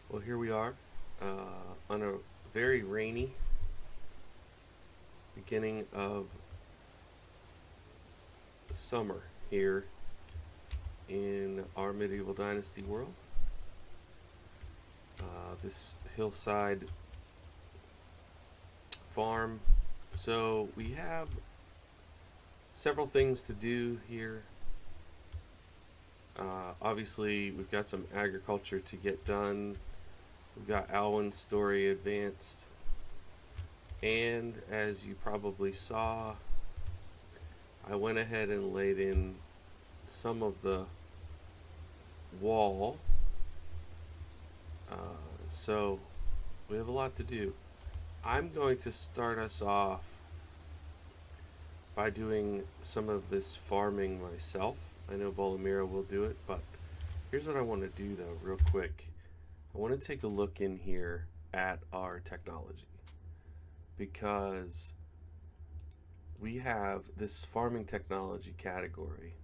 Well, here we are on a very rainy beginning of summer here in our Medieval Dynasty world. This hillside farm. So we have several things to do here. Obviously, we've got some agriculture to get done. We've got Alwyn's story advanced. And as you probably saw, I went ahead and laid in some of the wall. So we have a lot to do. I'm going to start us off by doing some of this farming myself. I know Bolamira will do it, but here's what I want to do though, real quick. I want to take a look in here at our technology because we have this farming technology category.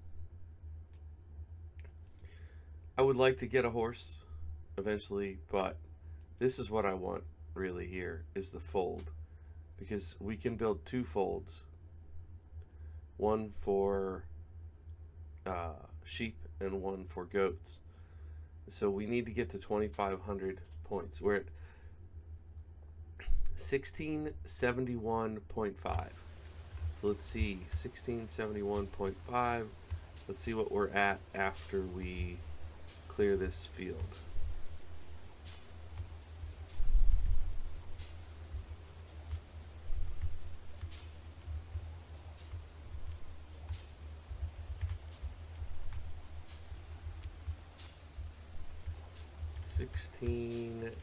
I would like to get a horse eventually, but this is what I want really here is the fold, because we can build two folds, one for sheep and one for goats. So we need to get to 2,500 points. We're at 1671.5. So let's see, 1671.5. Let's see what we're at after we clear this field. $1671.5.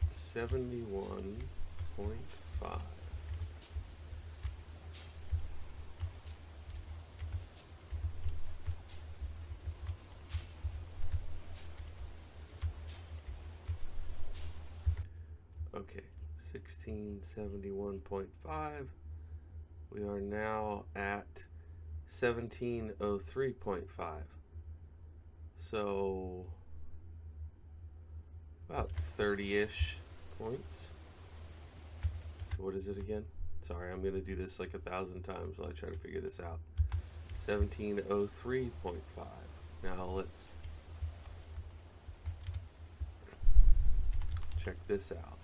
Okay, 1671.5. We are now at 1703.5. So about 30-ish points. So what is it again? Sorry, I'm going to do this like 1,000 times while I try to figure this out. 1703.5. Now let's check this out.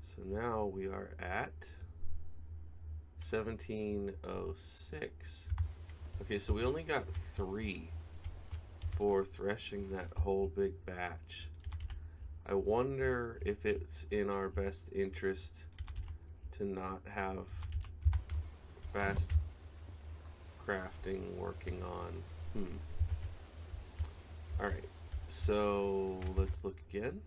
So now we are at 1706. Okay, so we only got 3 for threshing that whole big batch. I wonder if it's in our best interest to not have fast crafting working on. Alright, so let's look again.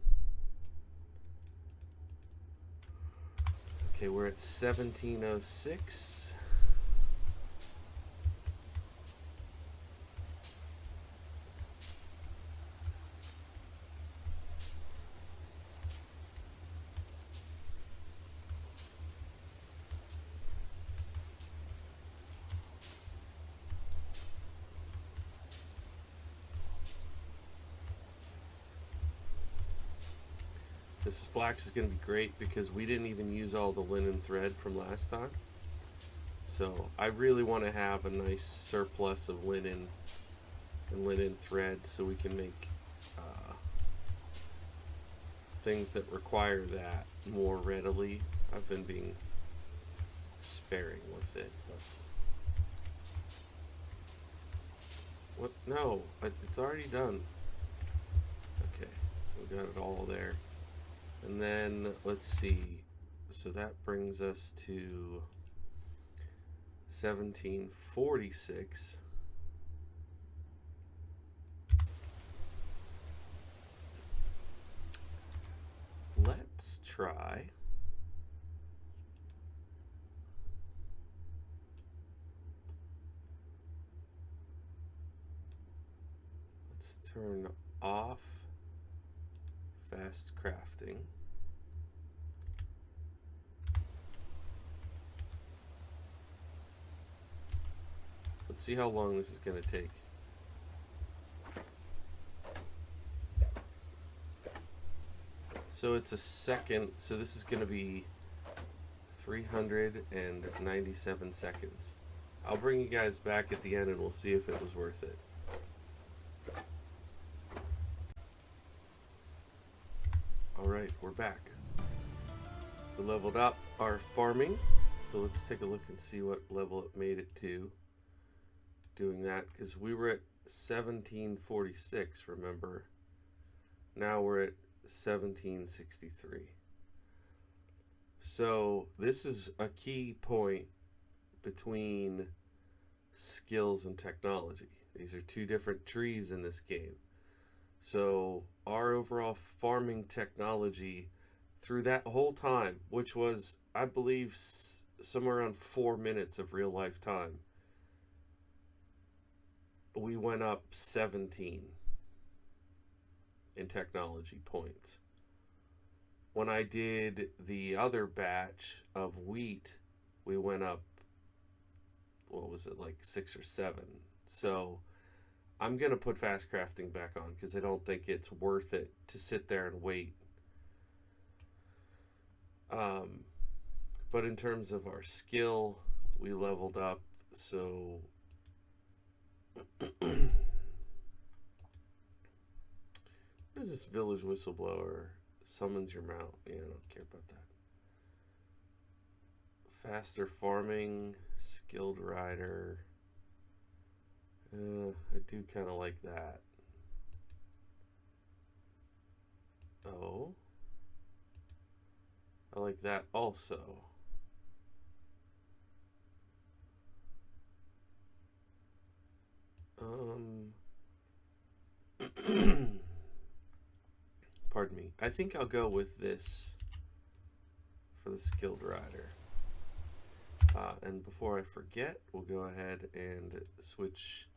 Okay, we're at 1706. This flax is going to be great because we didn't even use all the linen thread from last time. So I really want to have a nice surplus of linen and linen thread so we can make things that require that more readily. I've been being sparing with it. But what? No, it's already done. Okay, we got it all there. And then let's see, so that brings us to 1746. Let's try turn off fast crafting. Let's see how long this is going to take. So it's a second, so this is going to be 397 seconds. I'll bring you guys back at the end and we'll see if it was worth it. Alright, we're back. We leveled up our farming, so let's take a look and see what level it made it to doing that, because we were at 1746, remember? Now we're at 1763. So this is a key point between skills and technology. These are two different trees in this game. So our overall farming technology through that whole time, which was, I believe, somewhere around 4 minutes of real life time, we went up 17 in technology points. When I did the other batch of wheat, we went up, what was it, like 6 or 7. So I'm going to put fast crafting back on because I don't think it's worth it to sit there and wait. But in terms of our skill, we leveled up. So what is this village whistleblower? Summons your mount. Yeah, I don't care about that. Faster farming, skilled rider. I do kind of like that. Oh. I like that also. Pardon me. I think I'll go with this for the skilled rider. And before I forget, we'll go ahead and switch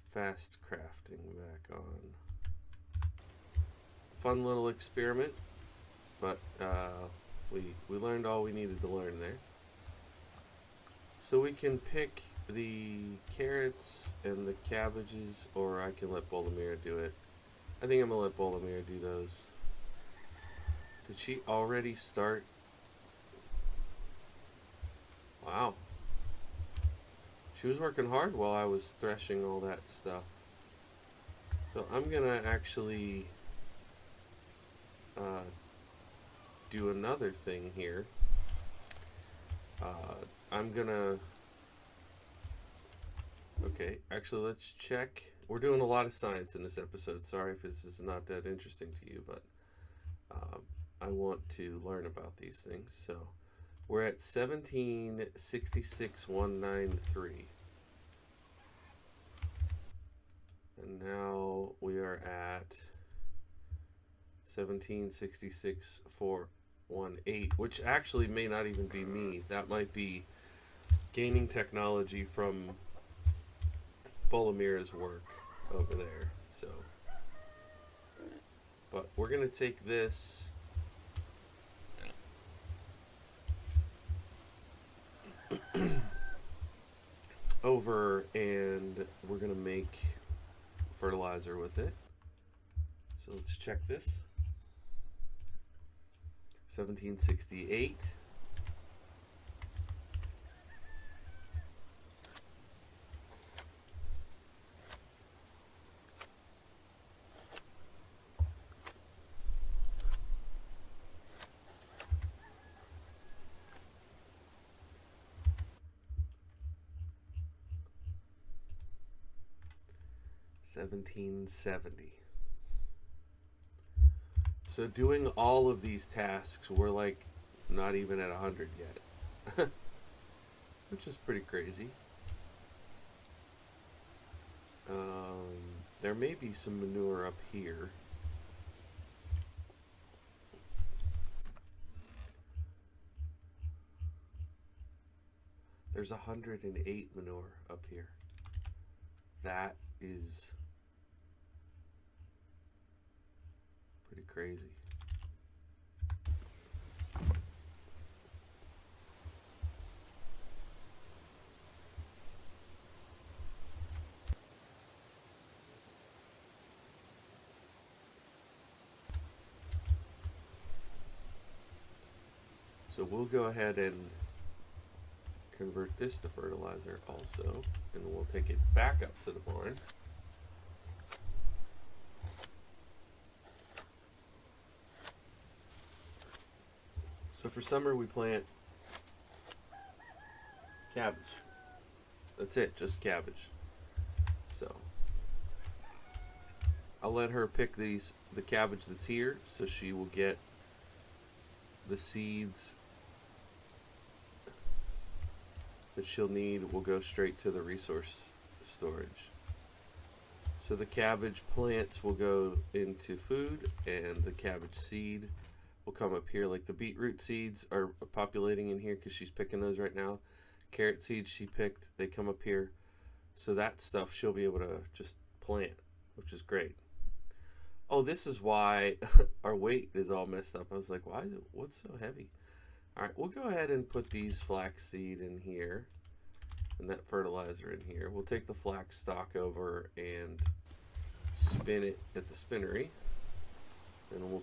fast crafting back on. Fun little experiment, but we learned all we needed to learn there. So we can pick the carrots and the cabbages, or I can let Bolomira do it. I think I'm gonna let Bolomira do those. Did she already start? Wow. She was working hard while I was threshing all that stuff. So I'm gonna actually do another thing here. I'm gonna... Okay, actually let's check. We're doing a lot of science in this episode. Sorry if this is not that interesting to you, but I want to learn about these things. So we're at 1766,193. And now we are at 1766,418, which actually may not even be me. That might be gaining technology from Bolomira's work over there. So, but we're gonna take this over and we're gonna make fertilizer with it. So let's check this. 1768. $17.70. So doing all of these tasks, we're like not even at 100 yet, which is pretty crazy. There may be some manure up here. There's 108 manure up here. That is pretty crazy. So we'll go ahead and convert this to fertilizer also, and we'll take it back up to the barn. So for summer we plant cabbage. That's it, just cabbage. So I'll let her pick the cabbage that's here, so she will get the seeds that she'll need. Will go straight to the resource storage. So the cabbage plants will go into food, and the cabbage seed will come up here. Like the beetroot seeds are populating in here because she's picking those right now. Carrot seeds she picked, they come up here. So that stuff she'll be able to just plant, which is great. Oh, this is why our weight is all messed up. I was like, why is it, what's so heavy? All right, we'll go ahead and put these flax seed in here and that fertilizer in here. We'll take the flax stalk over and spin it at the spinnery. And we'll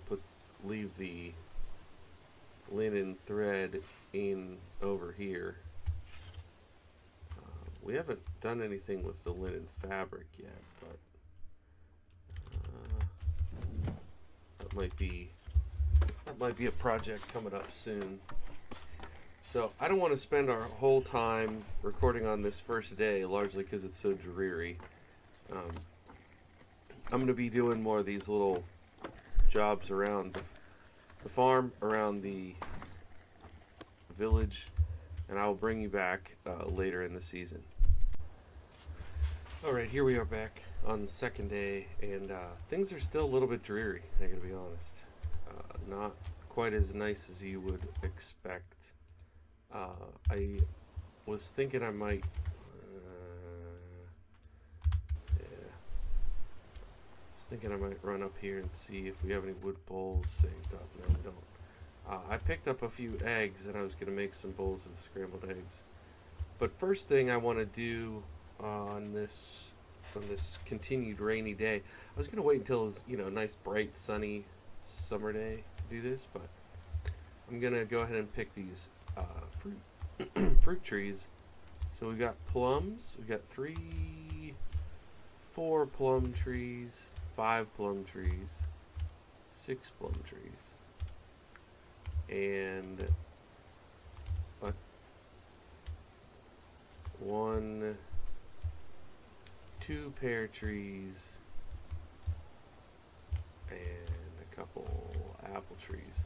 leave the linen thread in over here. We haven't done anything with the linen fabric yet, but that might be a project coming up soon. So I don't want to spend our whole time recording on this first day, largely because it's so dreary. I'm going to be doing more of these little jobs around the farm, around the village, and I'll bring you back later in the season. Alright, here we are back on the second day, and things are still a little bit dreary, I gotta be honest. Not quite as nice as you would expect. I was thinking I might run up here and see if we have any wood bowls saved up. No, we don't. I picked up a few eggs, and I was gonna make some bowls of scrambled eggs. But first thing I want to do on this continued rainy day, I was gonna wait until it was, a nice bright sunny summer day to do this, but I'm gonna go ahead and pick these fruit trees. So we got plums. We got 4 plum trees, 5 plum trees, 6 plum trees, and 2 pear trees, and a couple apple trees.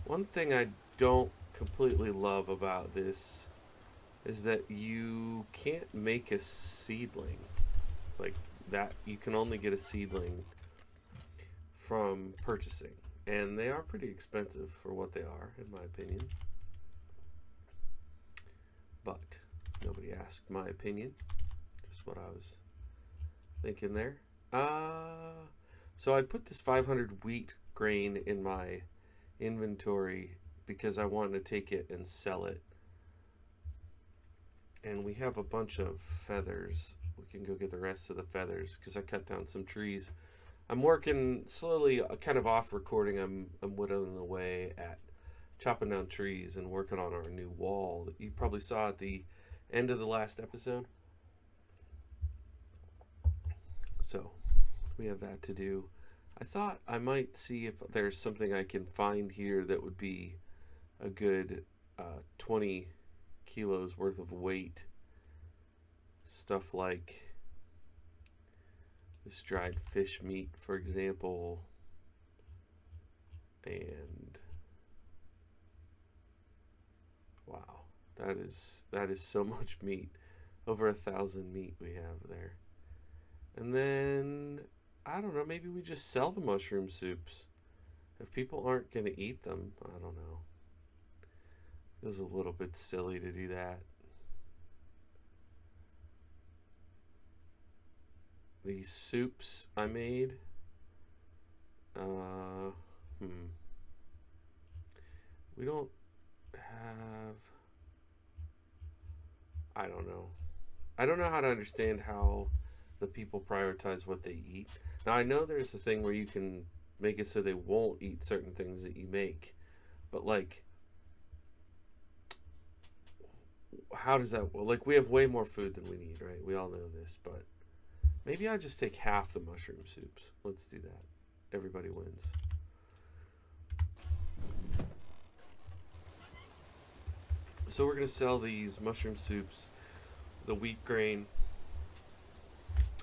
One thing I don't completely love about this is that you can't make a seedling like that. You can only get a seedling from purchasing, and they are pretty expensive for what they are, in my opinion. But nobody asked my opinion, just what I was thinking there. So I put this 500 wheat grain in my inventory because I wanted to take it and sell it. And we have a bunch of feathers. We can go get the rest of the feathers because I cut down some trees. I'm working slowly, kind of off recording. I'm whittling away at chopping down trees and working on our new wall that you probably saw at the end of the last episode. So we have that to do. I thought I might see if there's something I can find here that would be a good 20 kilos worth of weight. Stuff like this dried fish meat, for example, and wow, that is so much meat. Over 1,000 meat we have there. And then I don't know, maybe we just sell the mushroom soups. If people aren't going to eat them, I don't know. It was a little bit silly to do that. These soups I made, we don't have, I don't know. I don't know how to understand how the people prioritize what they eat. Now, I know there's a thing where you can make it so they won't eat certain things that you make, but like how does that, like, we have way more food than we need, right? We all know this, but maybe I just take half the mushroom soups. Let's do that. Everybody wins. So we're going to sell these mushroom soups, the wheat grain,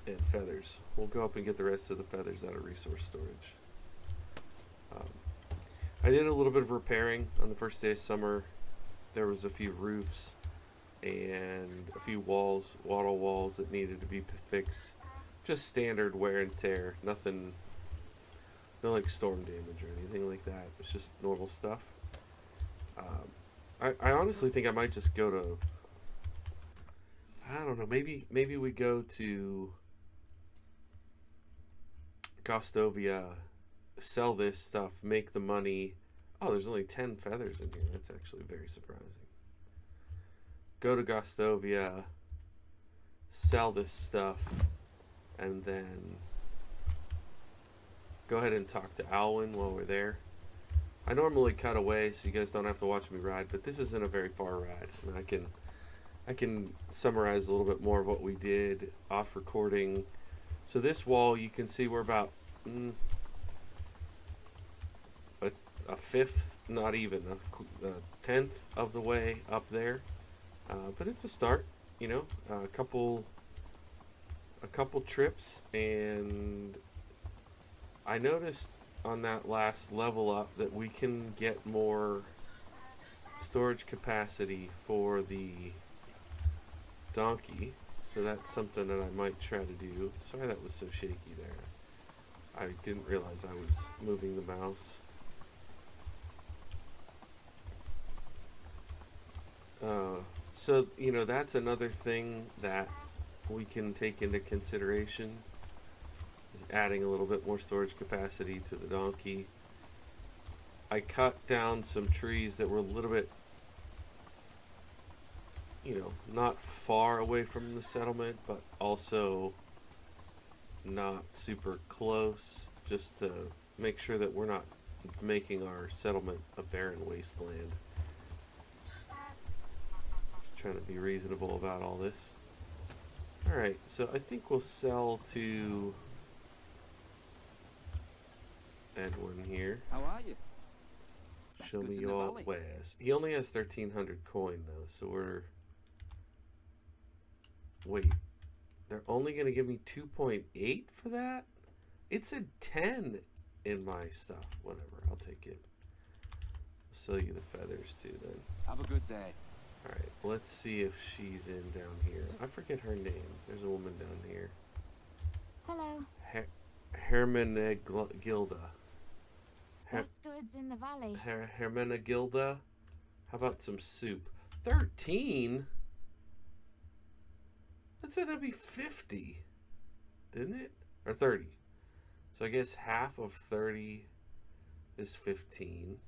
and feathers. We'll go up and get the rest of the feathers out of resource storage. I did a little bit of repairing on the first day of summer. There was a few roofs and a few walls, wattle walls that needed to be fixed. Just standard wear and tear. Nothing, no like storm damage or anything like that. It's just normal stuff. I honestly think I might just go to, I don't know, maybe we go to Gostovia, sell this stuff, make the money. Oh, there's only 10 feathers in here. That's actually very surprising. Go to Gostovia, sell this stuff, and then go ahead and talk to Alwyn while we're there. I normally cut away so you guys don't have to watch me ride, but this isn't a very far ride. And I can summarize a little bit more of what we did off recording. So this wall, you can see we're about a fifth, not even a tenth of the way up there. But it's a start, you know. A couple trips, and I noticed on that last level up that we can get more storage capacity for the donkey, so that's something that I might try to do. Sorry that was so shaky there. I didn't realize I was moving the mouse. So, you know, that's another thing that we can take into consideration, is adding a little bit more storage capacity to the donkey. I cut down some trees that were a little bit, you know, not far away from the settlement, but also not super close, just to make sure that we're not making our settlement a barren wasteland. Just trying to be reasonable about all this. Alright, so I think we'll sell to Edwin here. How are you? Show me your wares. He only has 1,300 coin though, so we're... Wait, they're only going to give me 2.8 for that? It's a 10 in my stuff. Whatever, I'll take it. I'll sell you the feathers too then. Have a good day. Alright, let's see if she's in down here. I forget her name. There's a woman down here. Hello. Hermenegilda. Best goods in the valley. Hermenegilda. How about some soup? 13? That said that'd be 50, didn't it? Or 30. So I guess half of 30 is 15.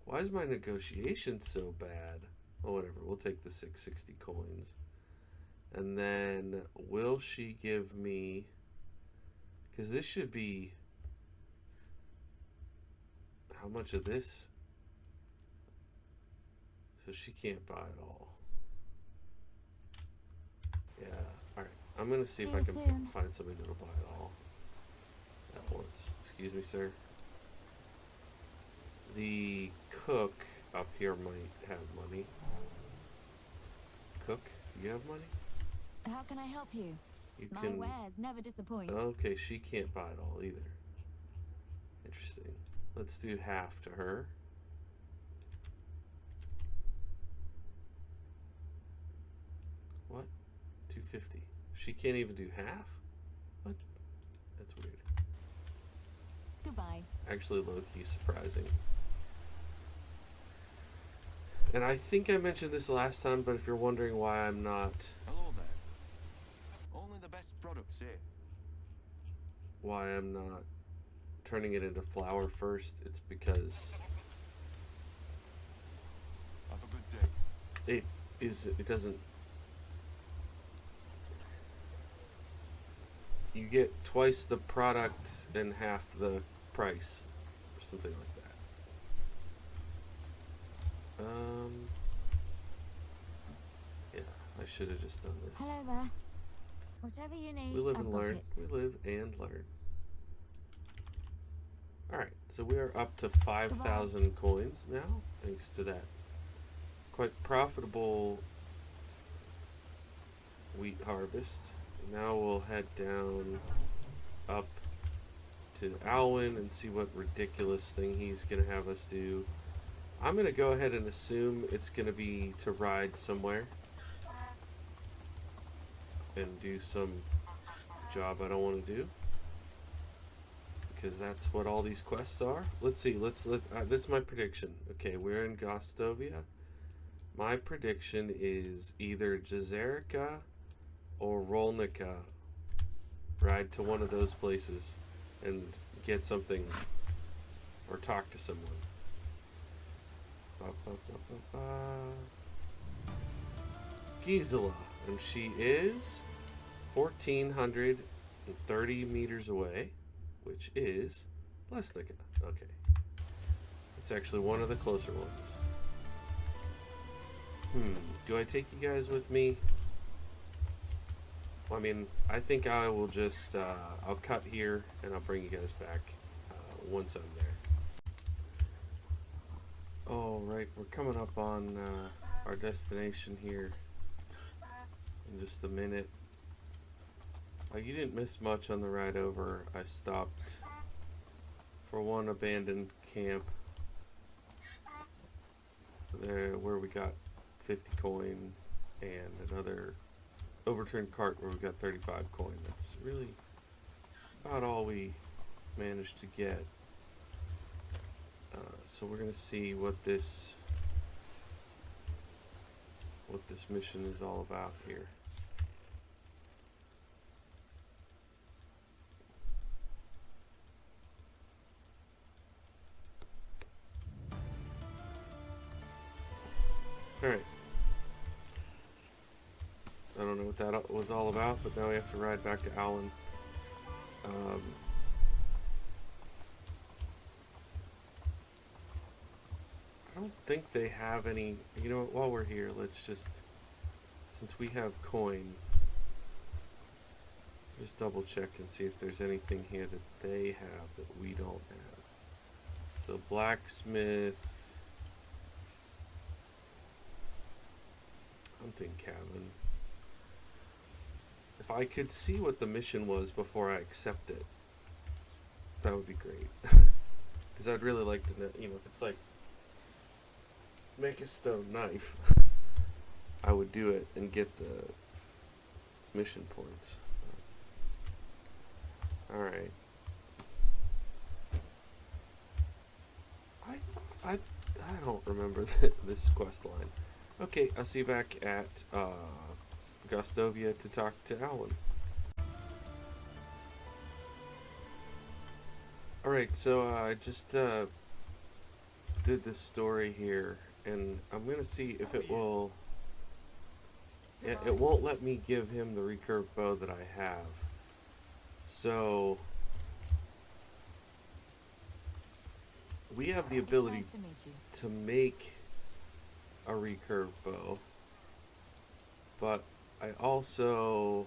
Why is my negotiation so bad? Oh, whatever. We'll take the 660 coins. And then will she give me... Because this should be... How much of this? So she can't buy it all. Yeah, alright. I'm going to see if I can find somebody that'll buy it all at once. Excuse me, sir. The cook up here might have money. Cook, do you have money? How can I help you? My wares never disappoint. Okay, she can't buy it all either. Interesting. Let's do half to her. What? 250. She can't even do half? What? That's weird. Goodbye. Actually, low-key surprising. And I think I mentioned this last time, but if you're wondering why I'm not... Hello there. Only the best products here. Why I'm not turning it into flour first, it's because... Have a good day. It doesn't... You get twice the product and half the price, or something like that. I should have just done this. Hello there. Whatever you need, We live I've and got learn. it. We live and learn. Alright, so we are up to 5,000 coins now, thanks to that quite profitable wheat harvest. Now we'll head down up to Alwyn and see what ridiculous thing he's going to have us do. I'm going to go ahead and assume it's going to be to ride somewhere and do some job I don't want to do, because that's what all these quests are. Let's see. This is my prediction. Okay, we're in Gostovia. My prediction is either Jazerica or Rolnica. Ride to one of those places and get something or talk to someone. Gisela, and she is 1,430 meters away, which is Lesnica. Okay. It's actually one of the closer ones. Do I take you guys with me? Well, I mean, I think I will just, I'll cut here and I'll bring you guys back once I'm there. Alright, we're coming up on our destination here in just a minute. You didn't miss much on the ride over. I stopped for one abandoned camp there where we got 50 coin and another overturned cart where we got 35 coin. That's really about all we managed to get. So we're gonna see what this mission is all about here. Alright. I don't know what that was all about, but now we have to ride back to Alwyn. I don't think they have any. You know what, while we're here, let's just, since we have coin, just double check and see if there's anything here that they have that we don't have. So blacksmith, hunting cabin. If I could see what the mission was before I accept it, that would be great. Because I'd really like to know, you know, if it's like make a stone knife, I would do it and get the mission points. Alright. I don't remember this quest line. Okay, I'll see you back at Gostovia to talk to Alwyn. Alright, so I just did this story here, and I'm gonna see if it will. It won't let me give him the recurved bow that I have. So we have the ability to make a recurved bow, but I also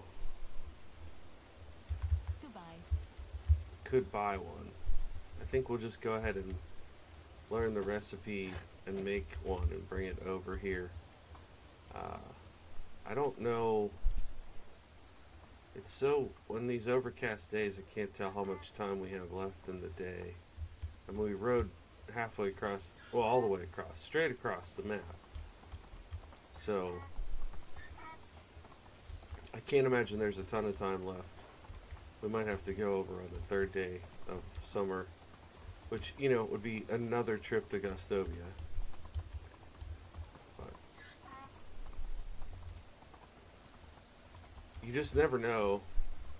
could buy one. I think we'll just go ahead and learn the recipe and make one and bring it over here. I don't know. It's so, on these overcast days, I can't tell how much time we have left in the day. I mean, we rode halfway across, well, all the way across, straight across the map. So I can't imagine there's a ton of time left. We might have to go over on the third day of summer, which, you know, would be another trip to Gostovia. But you just never know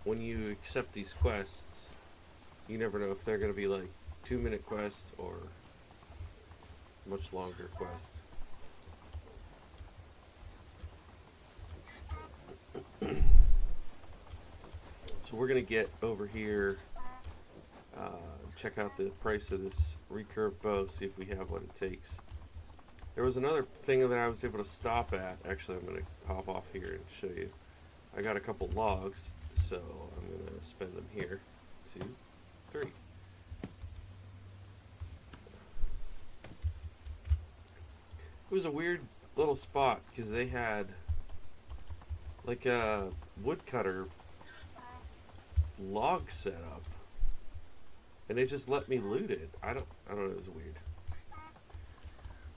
when you accept these quests. You never know if they're going to be like 2-minute quests or much longer quests. So we're going to get over here, check out the price of this recurved bow, see if we have what it takes. There was another thing that I was able to stop at. Actually, I'm going to hop off here and show you. I got a couple logs, so I'm going to spend them here. 2, 3. It was a weird little spot because they had like a woodcutter log set up, and they just let me loot it. I don't know. It was weird.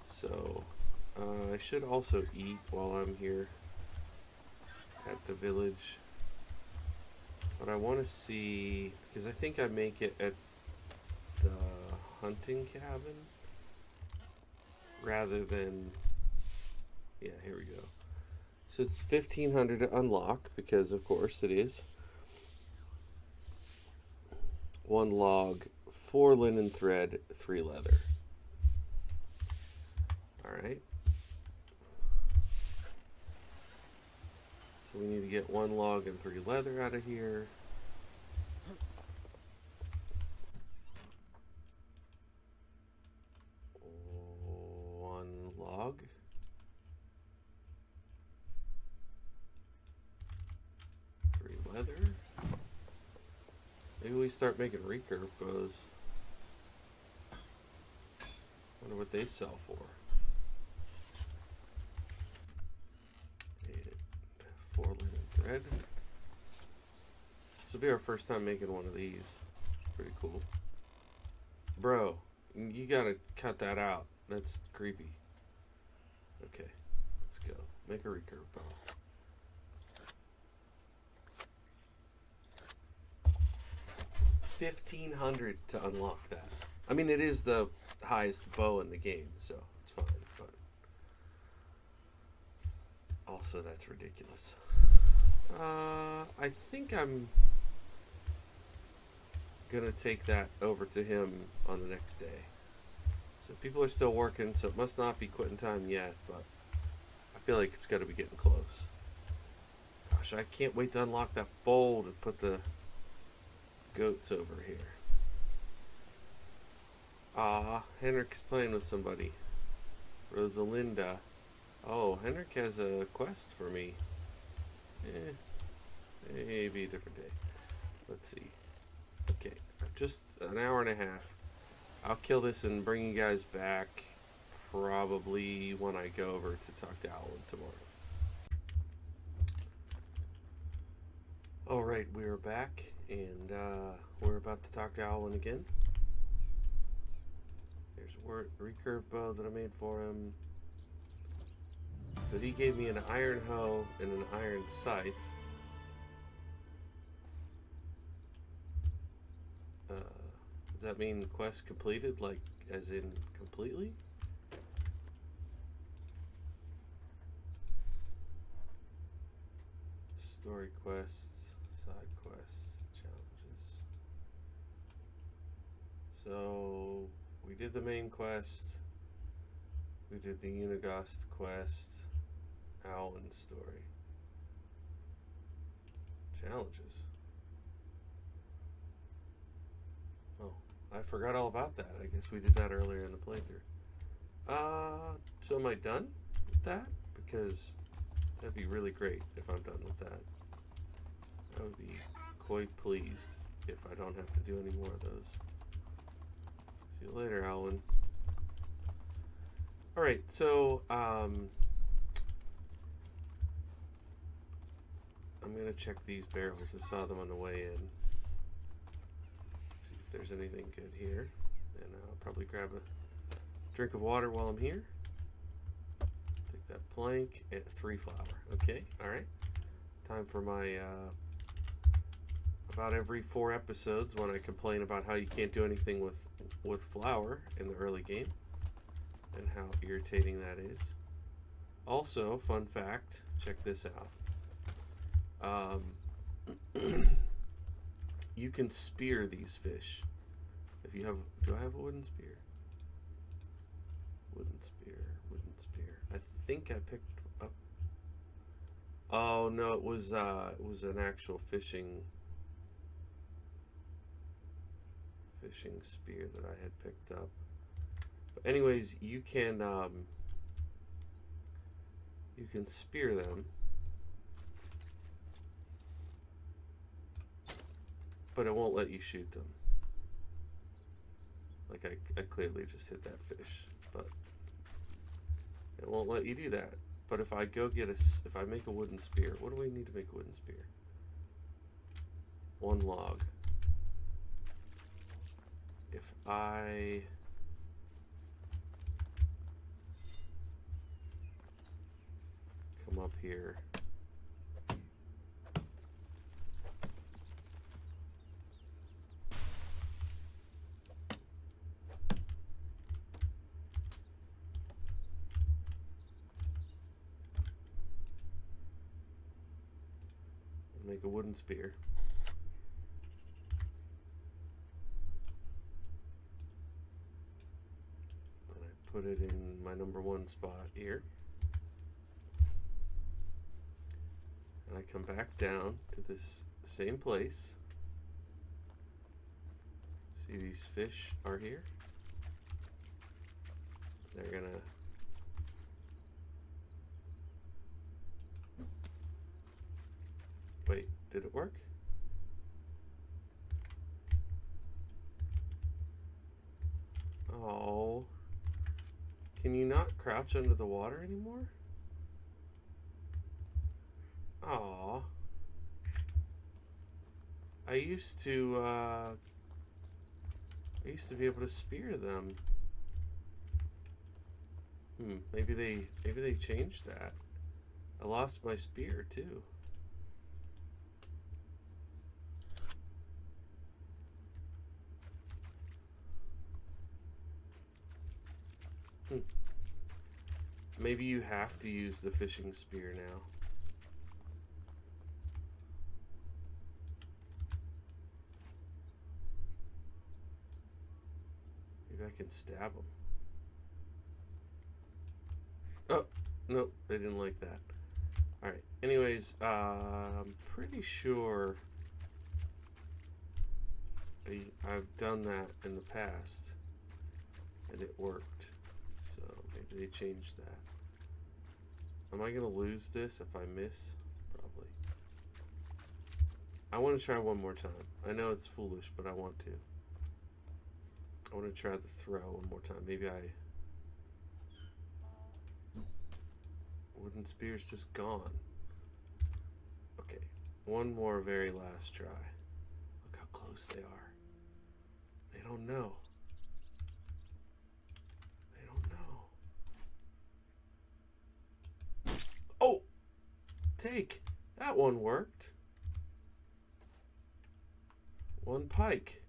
So I should also eat while I'm here at the village, but I want to see, because I think I make it at the hunting cabin rather than, yeah, here we go. So it's 1500 to unlock, because of course it is. 1 log, 4 linen thread, 3 leather. Alright. So we need to get 1 log and 3 leather out of here. Log. Three leather. Maybe we start making recurve bows. Wonder what they sell for. 4 linen thread. This will be our first time making one of these. Pretty cool. Bro, you gotta cut that out. That's creepy. Okay, let's go. Make a recurve bow. $1,500 to unlock that. I mean, it is the highest bow in the game, so it's fine. But also, that's ridiculous. I think I'm gonna take that over to him on the next day. So people are still working, so it must not be quitting time yet, but I feel like it's got to be getting close. Gosh, I can't wait to unlock that fold and put the goats over here. Henrik's playing with somebody. Rosalinda. Oh, Henrik has a quest for me. Maybe a different day. Let's see. Okay, just an hour and a half. I'll kill this and bring you guys back probably when I go over to talk to Alan tomorrow. Alright, we are back, and we're about to talk to Alan again. There's a recurve bow that I made for him. So he gave me an iron hoe and an iron scythe. Does that mean quest completed, like as in completely? Story quests, side quests, challenges. So we did the main quest. We did the Unigast quest. Alan's story. Challenges. Oh, I forgot all about that. I guess we did that earlier in the playthrough. So am I done with that? Because that'd be really great if I'm done with that. I would be quite pleased if I don't have to do any more of those. See you later, Alan. Alright, so, I'm going to check these barrels. I saw them on the way in. See if there's anything good here. And I'll probably grab a drink of water while I'm here. Take that plank and 3 flour. Okay, alright. Time for my, about every 4 episodes when I complain about how you can't do anything with flour in the early game. And how irritating that is. Also, fun fact, check this out. You can spear these fish. If you have, do I have a wooden spear? Wooden spear. I think I picked up. Oh no, it was an actual fishing spear that I had picked up. But anyways, you can you can spear them. But it won't let you shoot them. Like I clearly just hit that fish, but it won't let you do that. But if I go get if I make a wooden spear, what do we need to make a wooden spear? 1 log. If I come up here, make a wooden spear. And I put it in my number 1 spot here. And I come back down to this same place. See, these fish are here. They're gonna wait, did it work? Oh. Can you not crouch under the water anymore? Aw. I used to be able to spear them. Maybe they changed that. I lost my spear too. Maybe you have to use the fishing spear now. Maybe I can stab them. Oh, nope, they didn't like that. Alright, anyways, I'm pretty sure I've done that in the past and it worked. So maybe they changed that. Am I gonna lose this if I miss? Probably. I want to try one more time. I know it's foolish, but I want to. I want to try the throw one more time. Maybe wooden spear's just gone. Okay, one more very last try. Look how close they are. They don't know. They don't know. Oh! Take! That one worked. 1 pike.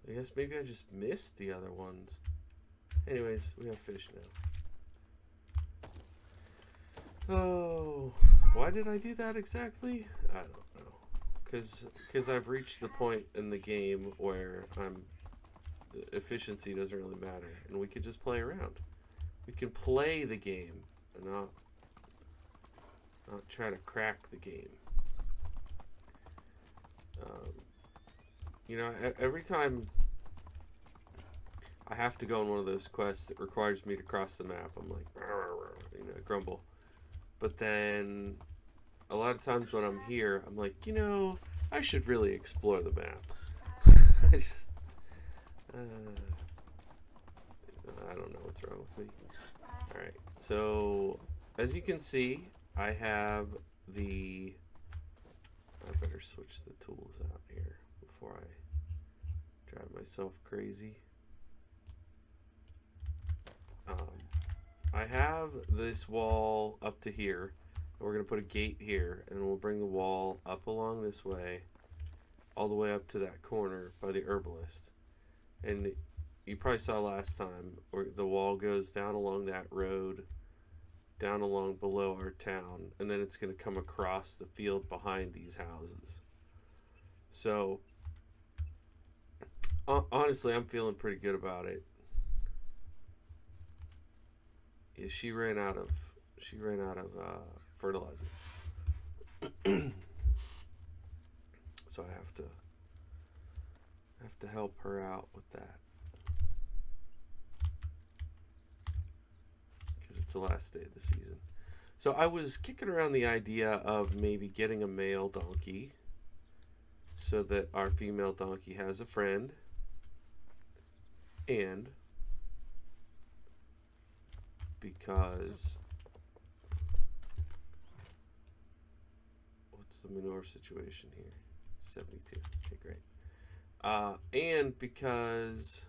I guess maybe I just missed the other ones. Anyways, we have fish now. Oh, why did I do that exactly? I don't know. Because I've reached the point in the game where the efficiency doesn't really matter, and we can just play around. We can play the game and not try to crack the game. You know, every time I have to go on one of those quests that requires me to cross the map, I'm like, you know, grumble. But then a lot of times when I'm here, I'm like, you know, I should really explore the map. I just, I don't know what's wrong with me. All right, so as you can see, I have I better switch the tools out here before I drive myself crazy. I have this wall up to here. We're going to put a gate here, and we'll bring the wall up along this way, all the way up to that corner by the herbalist. And you probably saw last time, where the wall goes down along that road, down along below our town, and then it's going to come across the field behind these houses. So, honestly, I'm feeling pretty good about it. Yeah, she ran out of fertilizer. So I have to help her out with that. the last day of the season. So I was kicking around the idea of maybe getting a male donkey so that our female donkey has a friend. And because what's the manure situation here? 72. Okay, great. And because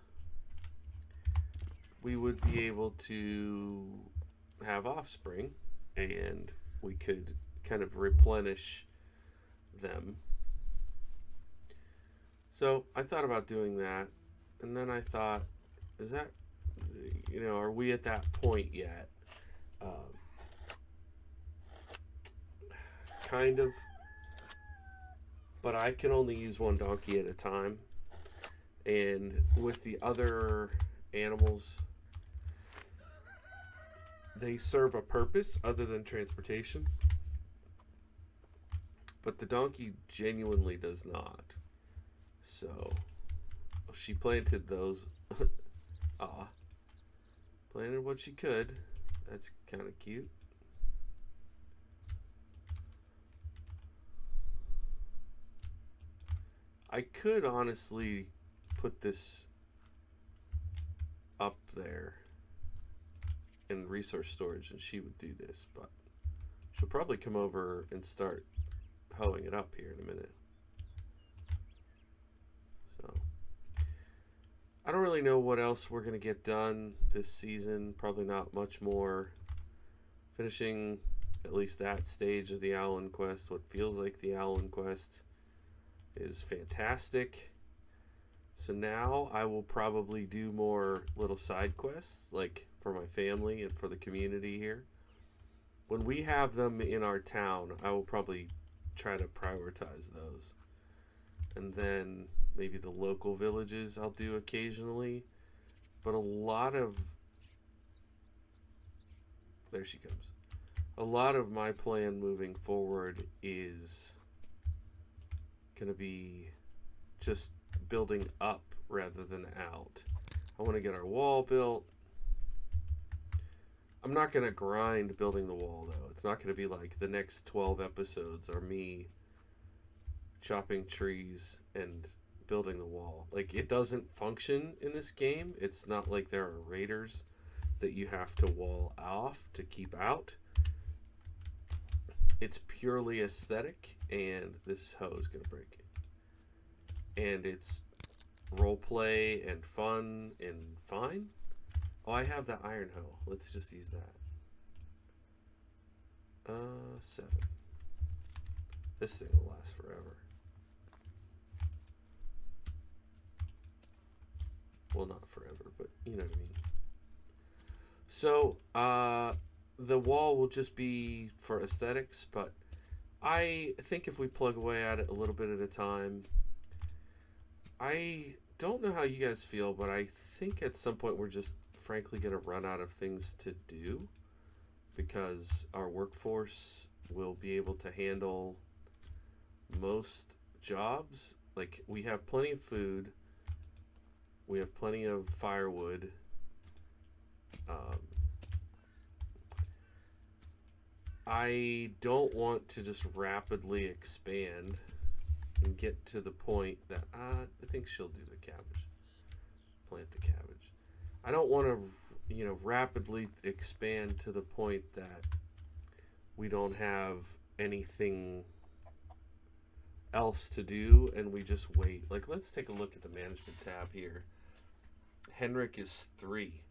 we would be able to have offspring and we could kind of replenish them. So I thought about doing that, and then I thought, is that, are we at that point yet? Kind of, but I can only use one donkey at a time, and with the other animals, they serve a purpose other than transportation, but the donkey genuinely does not. So she planted those. Planted what she could. That's kind of cute. I could honestly put this up there in resource storage and she would do this, but she'll probably come over and start hoeing it up here in a minute. So I don't really know what else we're going to get done this season. Probably not much more. Finishing at least that stage of the Allen quest, what feels like the Allen quest, is fantastic. So now I will probably do more little side quests, like for my family and for the community here. When we have them in our town, I will probably try to prioritize those. And then maybe the local villages I'll do occasionally. But a lot of... There she comes. A lot of my plan moving forward is going to be just building up rather than out. I want to get our wall built. I'm not going to grind building the wall, though. It's not going to be like the next 12 episodes are me chopping trees and building the wall. Like, it doesn't function in this game. It's not like there are raiders that you have to wall off to keep out. It's purely aesthetic, and this hoe is going to break it. And it's roleplay and fun and fine. Oh, I have that iron hoe. Let's just use that. 7. This thing will last forever. Well, not forever, but you know what I mean. So, the wall will just be for aesthetics, but I think if we plug away at it a little bit at a time, I don't know how you guys feel, but I think at some point we're just frankly going to run out of things to do because our workforce will be able to handle most jobs. Like, we have plenty of food, we have plenty of firewood. I don't want to just rapidly expand and get to the point that I think she'll do the cabbage. Plant the cabbage. I don't want to, rapidly expand to the point that we don't have anything else to do and we just wait. Like, let's take a look at the management tab here. Henrik is 3.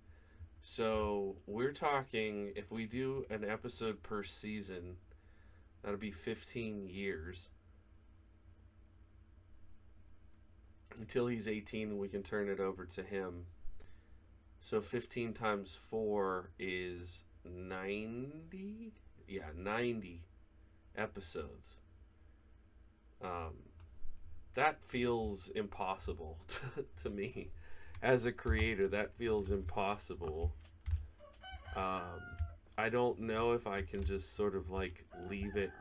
So we're talking, if we do an episode per season, that'll be 15 years. Until he's 18 and we can turn it over to him. So 15 times 4 is 90? Yeah, 90 episodes. That feels impossible to me. As a creator, that feels impossible. I don't know if I can just sort of like leave it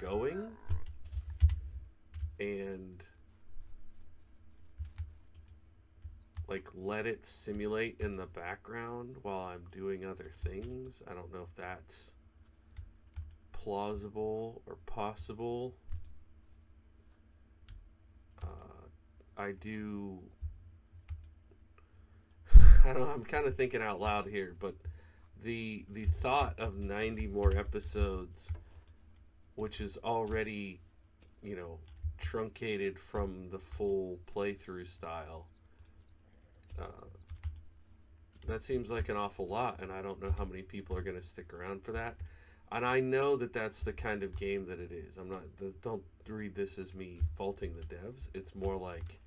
going and like let it simulate in the background while I'm doing other things. I don't know if that's plausible or possible. I do. I don't know, I'm kind of thinking out loud here, but the thought of 90 more episodes, which is already, you know, truncated from the full playthrough style, that seems like an awful lot, and I don't know how many people are going to stick around for that. And I know that that's the kind of game that it is. I'm not. Don't read this as me faulting the devs. It's more like,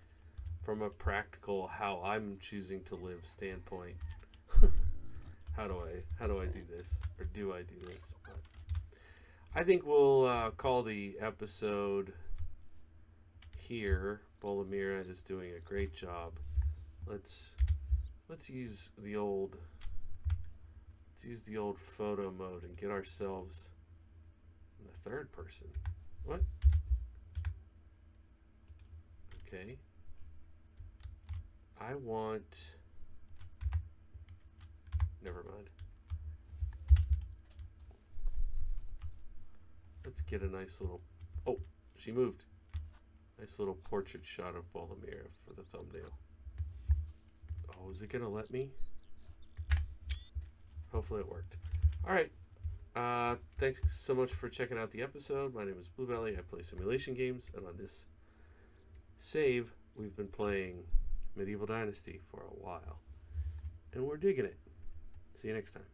from a practical, how I'm choosing to live standpoint. How do I do this, or do I do this? But I think we'll call the episode here. Bolomira is doing a great job. Let's use the old photo mode and get ourselves in the third person. What? Okay. I want. Never mind. Let's get a nice little. Oh, she moved. Nice little portrait shot of Bolomira for the thumbnail. Oh, is it gonna let me? Hopefully it worked. All right. Thanks so much for checking out the episode. My name is Bluebelly. I play simulation games, and on this save, we've been playing Medieval Dynasty for a while, and we're digging it. See you next time.